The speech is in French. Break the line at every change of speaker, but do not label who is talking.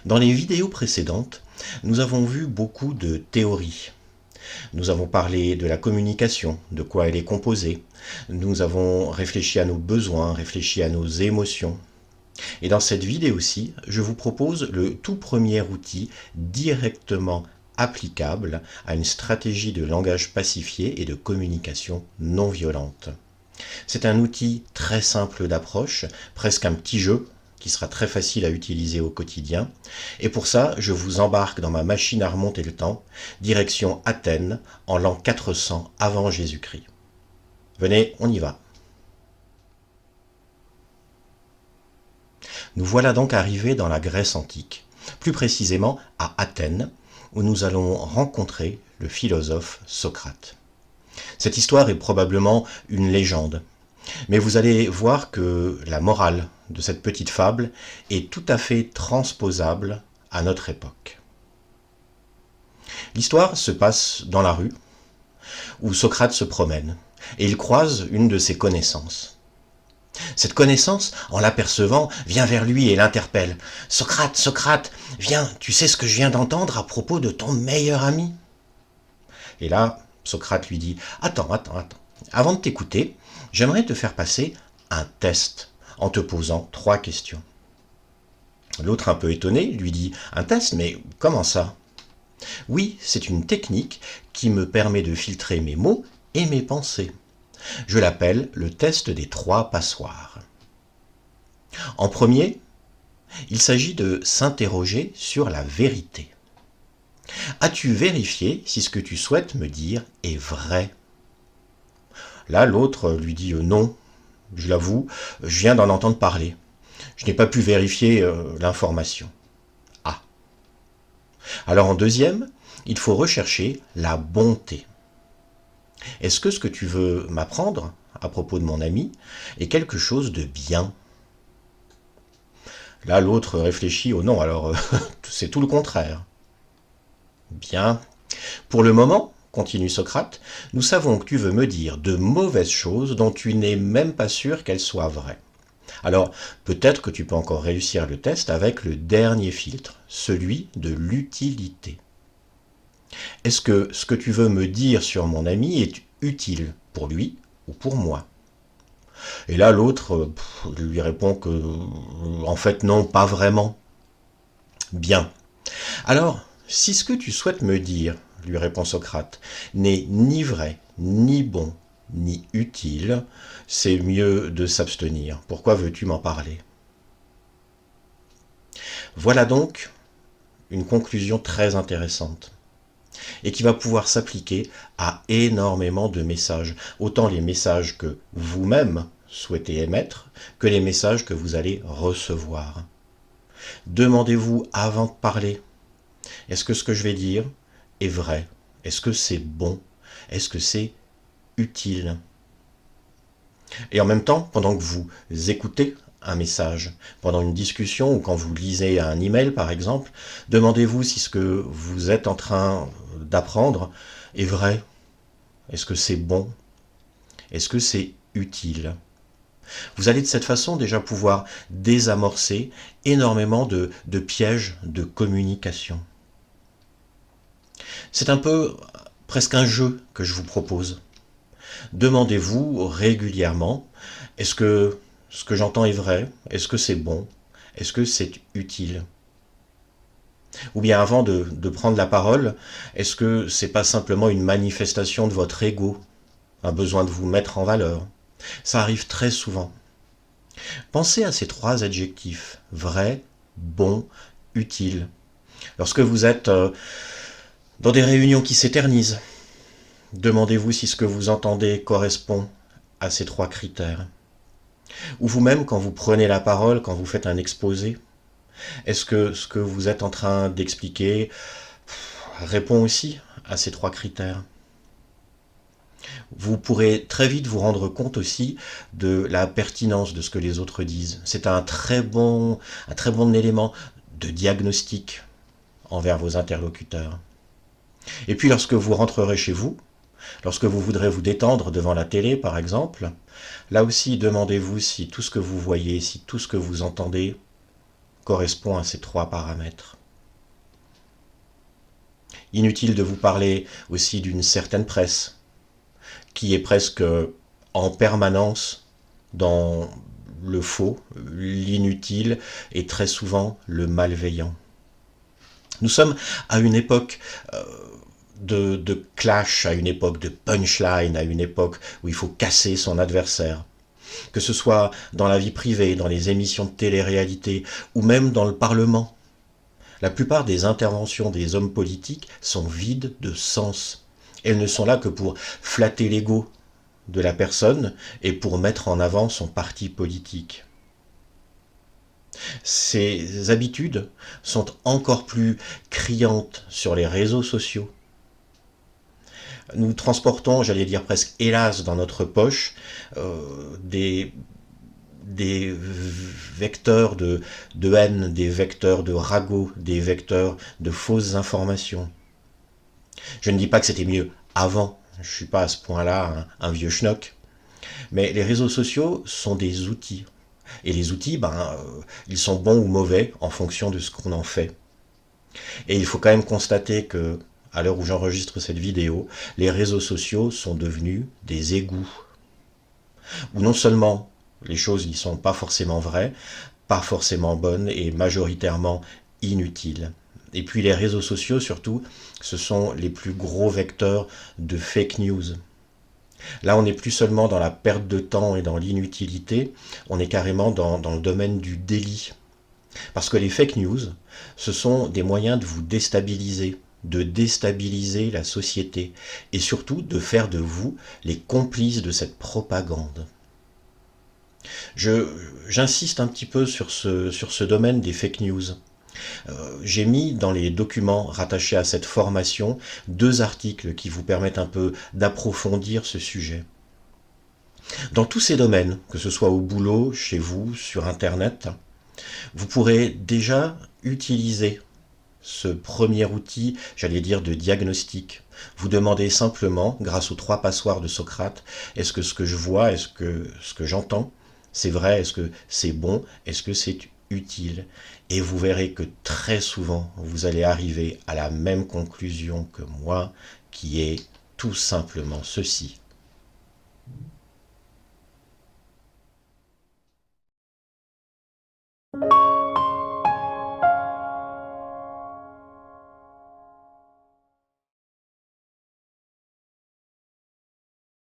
Dans les vidéos précédentes, nous avons vu beaucoup de théories. Nous avons parlé de la communication, de quoi elle est composée. Nous avons réfléchi à nos besoins, réfléchi à nos émotions. Et dans cette vidéo-ci, je vous propose le tout premier outil directement applicable à une stratégie de langage pacifié et de communication non violente. C'est un outil très simple d'approche, presque un petit jeu, qui sera très facile à utiliser au quotidien. Et pour ça, je vous embarque dans ma machine à remonter le temps, direction Athènes, en l'an 400 avant Jésus-Christ. Venez, on y va. Nous voilà donc arrivés dans la Grèce antique, plus précisément à Athènes, où nous allons rencontrer le philosophe Socrate. Cette histoire est probablement une légende, mais vous allez voir que la morale de cette petite fable est tout à fait transposable à notre époque. L'histoire se passe dans la rue, où Socrate se promène, et il croise une de ses connaissances. Cette connaissance, en l'apercevant, vient vers lui et l'interpelle. « Socrate, Socrate, viens, tu sais ce que je viens d'entendre à propos de ton meilleur ami ?» Et là, Socrate lui dit « Attends. Avant de t'écouter, j'aimerais te faire passer un test en te posant 3 questions. » L'autre, un peu étonné, lui dit « Un test, mais comment ça ?» « Oui, c'est une technique qui me permet de filtrer mes mots et mes pensées. Je l'appelle le test des 3 passoires. En premier, il s'agit de s'interroger sur la vérité. As-tu vérifié si ce que tu souhaites me dire est vrai ? Là, l'autre lui dit non, je l'avoue, je viens d'en entendre parler. Je n'ai pas pu vérifier l'information. Ah. Alors en deuxième, il faut rechercher la bonté. Est-ce que ce que tu veux m'apprendre à propos de mon ami est quelque chose de bien ? Là, l'autre réfléchit au non, alors c'est tout le contraire. Bien. Pour le moment, continue Socrate, nous savons que tu veux me dire de mauvaises choses dont tu n'es même pas sûr qu'elles soient vraies. Alors, peut-être que tu peux encore réussir le test avec le dernier filtre, celui de l'utilité. Est-ce que ce que tu veux me dire sur mon ami est utile pour lui ou pour moi ? Et là, l'autre lui répond que, en fait, non, pas vraiment. Bien. Alors, si ce que tu souhaites me dire, lui répond Socrate, n'est ni vrai, ni bon, ni utile, c'est mieux de s'abstenir. Pourquoi veux-tu m'en parler ? Voilà donc une conclusion très intéressante et qui va pouvoir s'appliquer à énormément de messages, autant les messages que vous-même souhaitez émettre que les messages que vous allez recevoir. Demandez-vous avant de parler, est-ce que ce que je vais dire est vrai ? Est-ce que c'est bon ? Est-ce que c'est utile ? Et en même temps, pendant que vous écoutez un message, pendant une discussion ou quand vous lisez un email par exemple, demandez-vous si ce que vous êtes en train d'apprendre est vrai. Est-ce que c'est bon ? Est-ce que c'est utile ? Vous allez de cette façon déjà pouvoir désamorcer énormément de pièges de communication. C'est un peu presque un jeu que je vous propose. Demandez-vous régulièrement, est-ce que ce que j'entends est vrai ? Est-ce que c'est bon ? Est-ce que c'est utile ? Ou bien avant de prendre la parole, est-ce que c'est pas simplement une manifestation de votre ego, un besoin de vous mettre en valeur ? Ça arrive très souvent. Pensez à ces 3 adjectifs, vrai, bon, utile. Lorsque vous êtes dans des réunions qui s'éternisent, demandez-vous si ce que vous entendez correspond à ces 3 critères. Ou vous-même, quand vous prenez la parole, quand vous faites un exposé, est-ce que ce que vous êtes en train d'expliquer répond aussi à ces 3 critères ? Vous pourrez très vite vous rendre compte aussi de la pertinence de ce que les autres disent. C'est un très bon élément de diagnostic envers vos interlocuteurs. Et puis lorsque vous rentrerez chez vous, lorsque vous voudrez vous détendre devant la télé par exemple, là aussi demandez-vous si tout ce que vous voyez, si tout ce que vous entendez correspond à ces trois paramètres. Inutile de vous parler aussi d'une certaine presse, qui est presque en permanence dans le faux, l'inutile et très souvent le malveillant. Nous sommes à une époque de clash, à une époque de punchline, à une époque où il faut casser son adversaire. Que ce soit dans la vie privée, dans les émissions de télé-réalité ou même dans le Parlement. La plupart des interventions des hommes politiques sont vides de sens. Elles ne sont là que pour flatter l'ego de la personne et pour mettre en avant son parti politique. Ces habitudes sont encore plus criantes sur les réseaux sociaux. Nous transportons, j'allais dire presque hélas, dans notre poche des vecteurs de haine, des vecteurs de ragots, des vecteurs de fausses informations. Je ne dis pas que c'était mieux avant, je ne suis pas à ce point-là un vieux schnock, mais les réseaux sociaux sont des outils. Et les outils, ils sont bons ou mauvais en fonction de ce qu'on en fait. Et il faut quand même constater que, à l'heure où j'enregistre cette vidéo, les réseaux sociaux sont devenus des égouts. Où non seulement les choses n'y sont pas forcément vraies, pas forcément bonnes et majoritairement inutiles. Et puis les réseaux sociaux, surtout, ce sont les plus gros vecteurs de fake news. Là, on n'est plus seulement dans la perte de temps et dans l'inutilité, on est carrément dans le domaine du délit. Parce que les fake news, ce sont des moyens de vous déstabiliser, de déstabiliser la société, et surtout de faire de vous les complices de cette propagande. J'insiste un petit peu sur ce domaine des fake news. J'ai mis dans les documents rattachés à cette formation 2 articles qui vous permettent un peu d'approfondir ce sujet. Dans tous ces domaines, que ce soit au boulot, chez vous, sur Internet, vous pourrez déjà utiliser ce premier outil, j'allais dire, de diagnostic. Vous demandez simplement, grâce aux 3 passoires de Socrate, est-ce que ce que je vois, est-ce que ce que j'entends, c'est vrai, est-ce que c'est bon, est-ce que c'est utile? Et vous verrez que très souvent, vous allez arriver à la même conclusion que moi, qui est tout simplement ceci.